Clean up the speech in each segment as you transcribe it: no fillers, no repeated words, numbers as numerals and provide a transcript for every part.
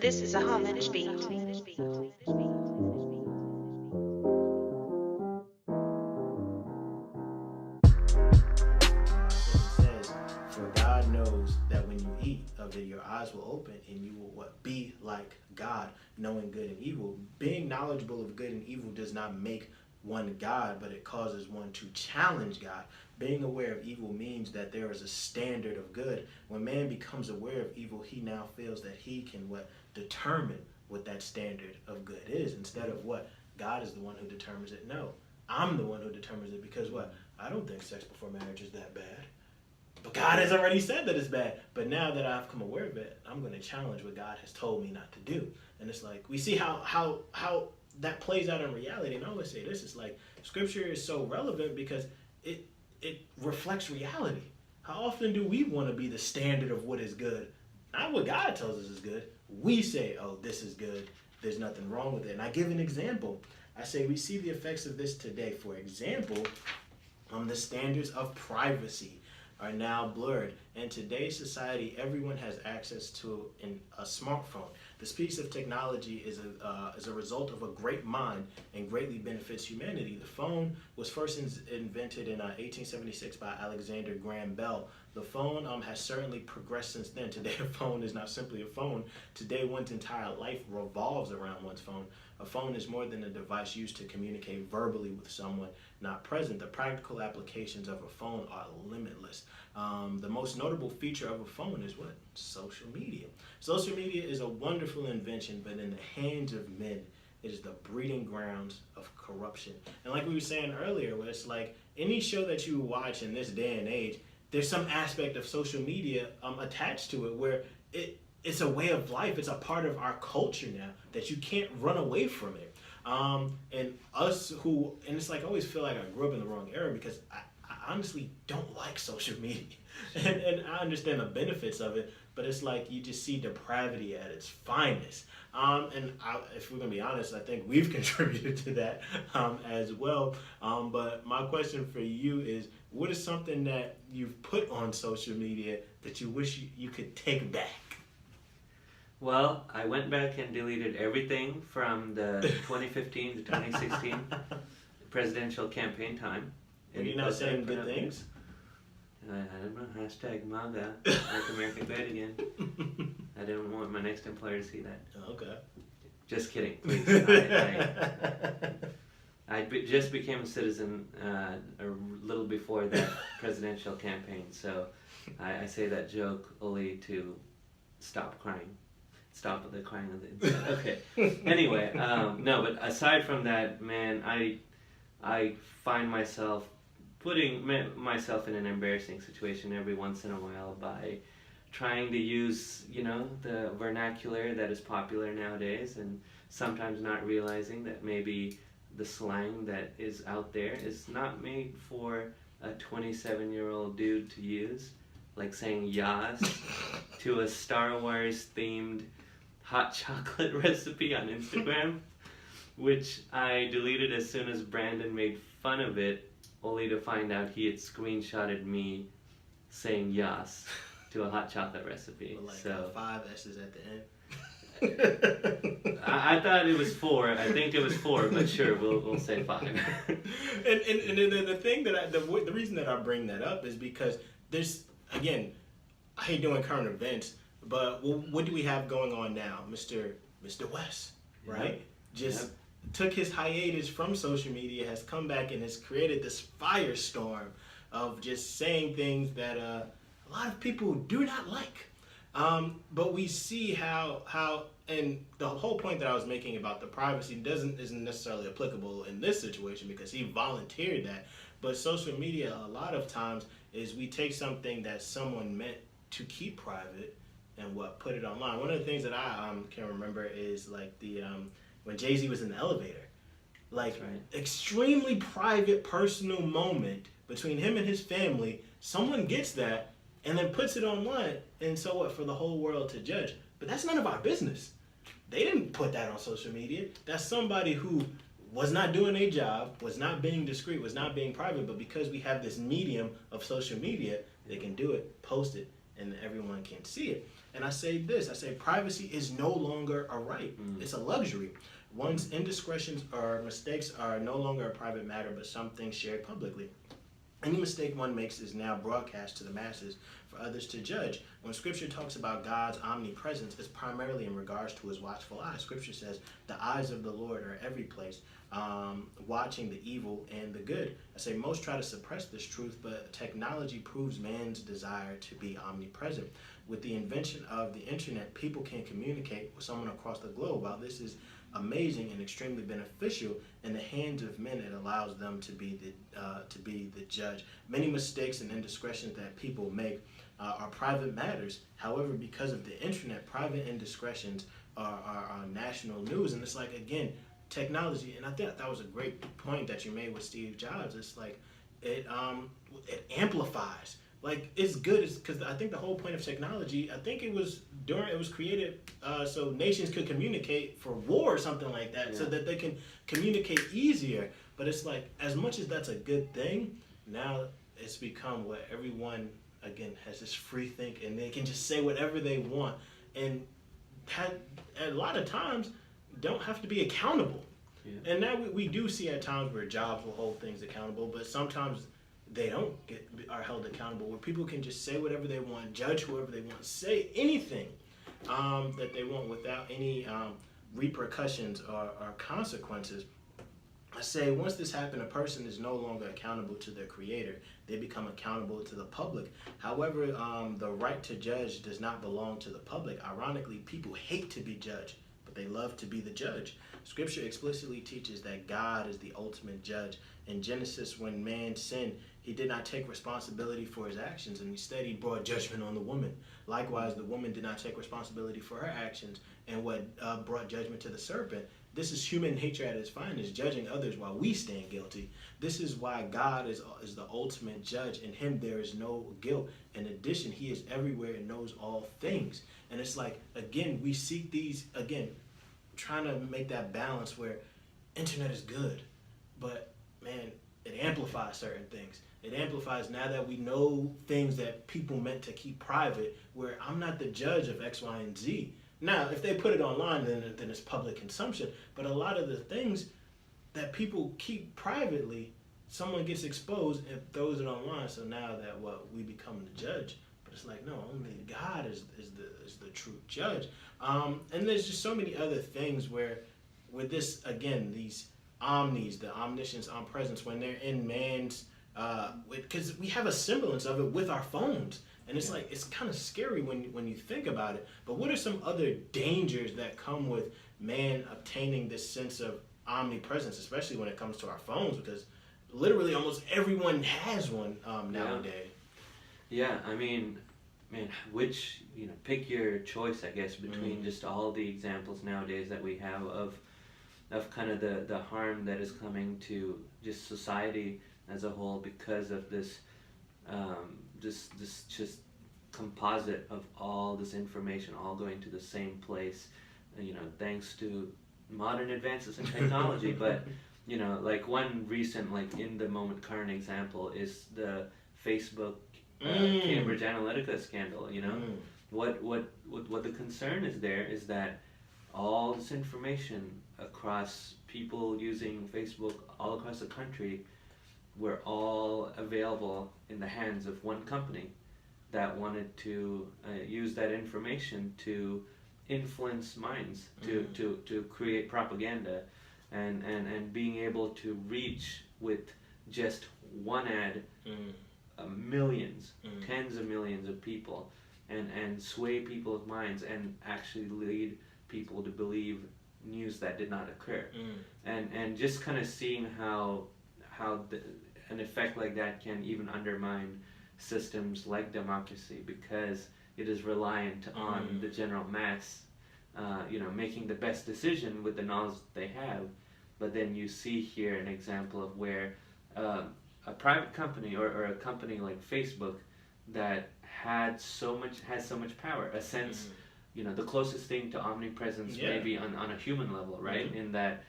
This is a homage beat. Says, for God knows that when you eat of it, your eyes will open and you will what be like God, knowing good and evil. Being knowledgeable of good and evil does not make one God, but it causes one to challenge God. Being aware of evil means that there is a standard of good. When man becomes aware of evil, he now feels that he can what determine what that standard of good is, instead of what God is the one who determines it. No, I'm the one who determines it, because what I don't think sex before marriage is that bad. But God has already said that it's bad. But now that I've come aware of it, I'm going to challenge what God has told me not to do. And it's like, we see how that plays out in reality. And I always say this, it's like scripture is so relevant because it reflects reality. How often do we want to be the standard of what is good? Not what God tells us is good. We say, oh, this is good. There's nothing wrong with it. And I give an example. I say we see the effects of this today. For example, the standards of privacy are now blurred. In today's society, everyone has access to a smartphone. This piece of technology is a result of a great mind and greatly benefits humanity. The phone was first invented in 1876 by Alexander Graham Bell. The phone has certainly progressed since then. Today, a phone is not simply a phone. Today, one's entire life revolves around one's phone. A phone is more than a device used to communicate verbally with someone not present. The practical applications of a phone are limitless. The most notable feature of a phone is what? Social media. Social media is a wonderful invention, but in the hands of men, it is the breeding grounds of corruption. And like we were saying earlier, where it's like any show that you watch in this day and age, there's some aspect of social media attached to it where it's a way of life. It's a part of our culture now that you can't run away from it. And it's like I always feel like I grew up in the wrong era because I honestly don't like social media. And I understand the benefits of it, but it's like you just see depravity at its finest. If we're going to be honest, I think we've contributed to that as well. But my question for you is, what is something that you've put on social media that you wish you could take back? Well, I went back and deleted everything from the 2015 to 2016 presidential campaign time. Are you not saying good things? I don't know. Hashtag MAGA. Make America Great Again. I didn't want my next employer to see that. Okay. Just kidding, please. Just became a citizen a little before that presidential campaign, so I say that joke only to stop crying. Stop the crying on the inside. Okay. Anyway, no, but aside from that, man, I find myself putting myself in an embarrassing situation every once in a while by trying to use, the vernacular that is popular nowadays, and sometimes not realizing that maybe the slang that is out there is not made for a 27-year-old dude to use, like saying yas to a Star Wars themed hot chocolate recipe on Instagram, which I deleted as soon as Brandon made fun of it, only to find out he had screenshotted me saying yas to a hot chocolate recipe. With like so 5 S's at the end. I thought it was 4. I think it was 4, but sure, we'll say 5. and the thing that the reason that I bring that up is because there's, again, I hate doing current events, but what do we have going on now? Mr. West, right? Just took his hiatus from social media, has come back and has created this firestorm of just saying things that a lot of people do not like. But we see how, and the whole point that I was making about the privacy isn't necessarily applicable in this situation because he volunteered that. But social media, a lot of times, is we take something that someone meant to keep private and put it online. One of the things that I can remember is like when Jay-Z was in the elevator, like extremely private, personal moment between him and his family. Someone gets that and then puts it online, and so what, for the whole world to judge. But that's none of our business. They didn't put that on social media. That's somebody who was not doing a job, was not being discreet, was not being private, but because we have this medium of social media, they can do it, post it, and everyone can see it. And I say privacy is no longer a right. It's a luxury. One's indiscretions or mistakes are no longer a private matter, but something shared publicly. Any mistake one makes is now broadcast to the masses for others to judge. When Scripture talks about God's omnipresence, it's primarily in regards to his watchful eye. Scripture says the eyes of the Lord are every place, watching the evil and the good. I say most try to suppress this truth, but technology proves man's desire to be omnipresent. With the invention of the internet, people can communicate with someone across the globe. While this is amazing and extremely beneficial, in the hands of men it allows them to be the judge. Many mistakes and indiscretions that people make are private matters. However, because of the internet, private indiscretions are national news. And it's like, again, technology, and I think that was a great point that you made with Steve Jobs. It's like it amplifies. Like, it's good because I think the whole point of technology, I think it was created so nations could communicate for war or something like that, so that they can communicate easier. But it's like, as much as that's a good thing, now it's become what everyone, again, has this free think, and they can just say whatever they want, and a lot of times don't have to be accountable. And now we do see at times where jobs will hold things accountable, but sometimes they are held accountable, where people can just say whatever they want, judge whoever they want, say anything that they want without any repercussions or consequences. I say once this happens, a person is no longer accountable to their creator. They become accountable to the public. However, the right to judge does not belong to the public. Ironically, people hate to be judged, but they love to be the judge. Scripture explicitly teaches that God is the ultimate judge. In Genesis, when man sinned, he did not take responsibility for his actions, and instead he brought judgment on the woman. Likewise, the woman did not take responsibility for her actions, and what brought judgment to the serpent. This is human nature at its finest, judging others while we stand guilty. This is why God is the ultimate judge. In him there is no guilt. In addition, he is everywhere and knows all things. And it's like, again, we seek these, again, trying to make that balance where internet is good, but man, it amplifies certain things. It amplifies now that we know things that people meant to keep private, where I'm not the judge of X, Y, and Z. Now, if they put it online, then it's public consumption. But a lot of the things that people keep privately, someone gets exposed and throws it online. So now that we become the judge. But it's like, no, only God is the true judge. And there's just so many other things where, with this, again, these omnis, the omniscience, omnipresence, when they're in man's, because we have a semblance of it with our phones. And it's like, it's kind of scary when you think about it. But what are some other dangers that come with man obtaining this sense of omnipresence, especially when it comes to our phones? Because literally almost everyone has one nowadays. Yeah, I mean, man, pick your choice, I guess, between just all the examples nowadays that we have of kind of the harm that is coming to just society as a whole because of this this just composite of all this information all going to the same place, thanks to modern advances in technology. But like one recent, like in the moment current example is the Facebook Cambridge Analytica scandal. What the concern is there is that all this information across people using Facebook all across the country were all available in the hands of one company that wanted to use that information to influence minds, to create propaganda, and being able to reach with just one ad millions, tens of millions of people, and sway people's minds and actually lead people to believe news that did not occur. And just kind of seeing how an effect like that can even undermine systems like democracy, because it is reliant on the general mass making the best decision with the knowledge that they have. But then you see here an example of where a private company or a company like Facebook that has so much power, a sense, the closest thing to omnipresence maybe on a human level, right? In that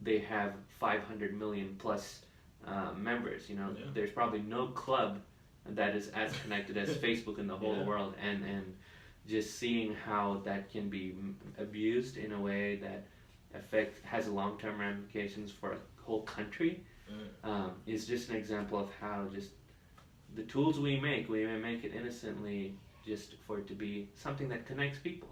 they have 500 million plus members. There's probably no club that is as connected as Facebook in the whole Yeah. world, and just seeing how that can be abused in a way that has long-term ramifications for a whole country, is just an example of how just the tools we may make it innocently just for it to be something that connects people.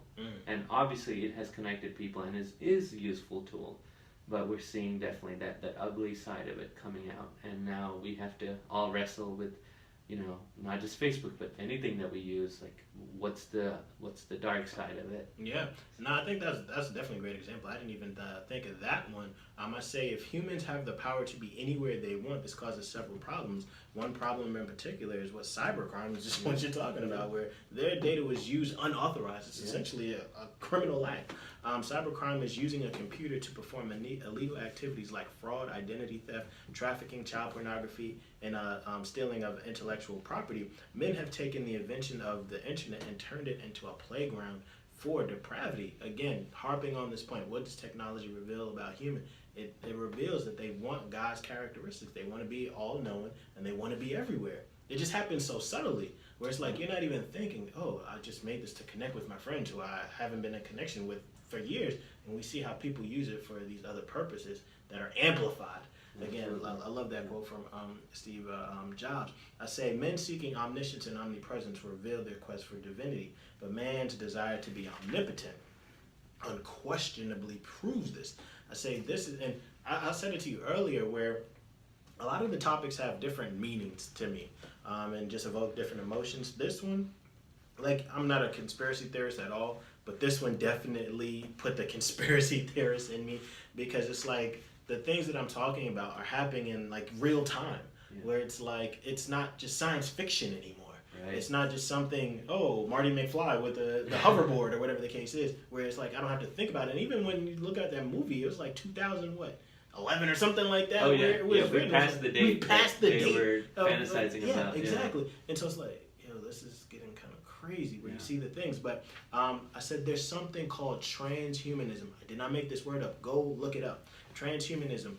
And obviously it has connected people and is a useful tool, but we're seeing definitely that ugly side of it coming out, and now we have to all wrestle with, not just Facebook, but anything that we use, like what's the dark side of it. Yeah, no, I think that's definitely a great example. I didn't even think of that one. I say if humans have the power to be anywhere they want, this causes several problems. One problem in particular is what cybercrime is, just what you're talking about, where their data was used unauthorized. It's essentially a criminal act. Cybercrime is using a computer to perform illegal activities like fraud, identity theft, trafficking, child pornography, and stealing of intellectual property. Men have taken the invention of the internet and turned it into a playground for depravity. Again, harping on this point, what does technology reveal about human? It reveals that they want God's characteristics. They want to be all-knowing, and they want to be everywhere. It just happens so subtly, where it's like you're not even thinking, oh, I just made this to connect with my friends who I haven't been in connection with for years, and we see how people use it for these other purposes that are amplified. Again, I love that quote from Steve Jobs. I say, men seeking omniscience and omnipresence reveal their quest for divinity, but man's desire to be omnipotent unquestionably proves this. I say this is, and I said it to you earlier, where a lot of the topics have different meanings to me, and just evoke different emotions. This one, like, I'm not a conspiracy theorist at all, but this one definitely put the conspiracy theorist in me, because it's like the things that I'm talking about are happening in like real time, where it's like it's not just science fiction anymore. Right. It's not just something, Marty McFly with the hoverboard or whatever the case is, where it's like I don't have to think about it. And even when you look at that movie, it was like 2011 or something like that. Oh yeah, where it was we passed the date. We passed the date. They were fantasizing about. Yeah, exactly. And so it's like, this is getting kind of crazy where you see the things. But I said there's something called transhumanism. I did not make this word up. Go look it up. Transhumanism,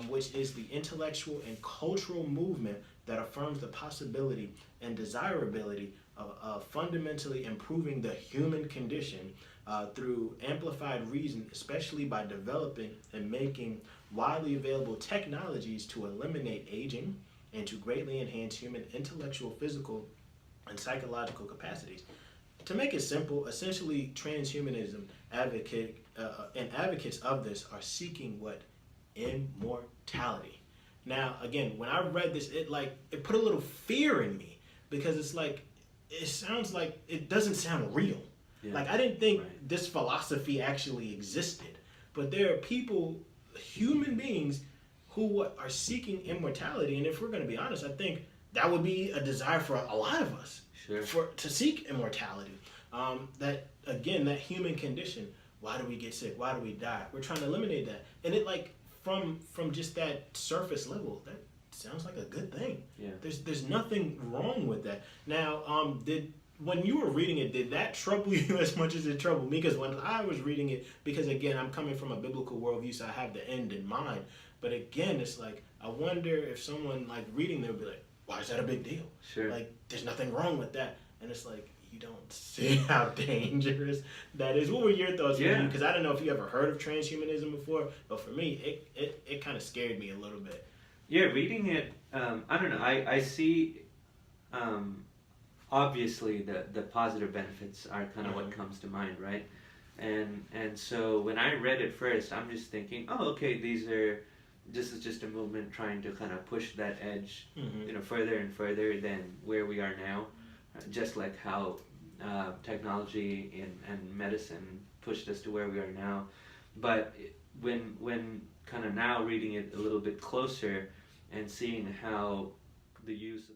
which is the intellectual and cultural movement that affirms the possibility and desirability of fundamentally improving the human condition through amplified reason, especially by developing and making widely available technologies to eliminate aging and to greatly enhance human intellectual, physical, and psychological capacities. To make it simple, essentially transhumanism advocates of this are seeking what? Immortality. Now, again, when I read this, it put a little fear in me, because it's like, it sounds like it doesn't sound real. Yeah. Like, I didn't think this philosophy actually existed, but there are people, human beings, who are seeking immortality. And if we're going to be honest, I think that would be a desire for a lot of us, to seek immortality. That, again, that human condition. Why do we get sick? Why do we die? We're trying to eliminate that. And it, like, from just that surface level, that sounds like a good thing. Yeah. There's nothing wrong with that. Now, when you were reading it, did that trouble you as much as it troubled me? Because when I was reading it, because again, I'm coming from a biblical worldview, so I have the end in mind. But again, it's like, I wonder if someone like reading, they'll be like, why is that a big deal? Sure. Like, there's nothing wrong with that. And it's like, you don't see how dangerous that is. What were your thoughts? Because I don't know if you ever heard of transhumanism before, but for me, it kind of scared me a little bit. Yeah, reading it, I don't know. I see, obviously, the positive benefits are kind of what comes to mind, right? And so when I read it first, I'm just thinking, okay, this is just a movement trying to kind of push that edge, further and further than where we are now. Just like how technology and medicine pushed us to where we are now. But when kind of now reading it a little bit closer and seeing how the use of the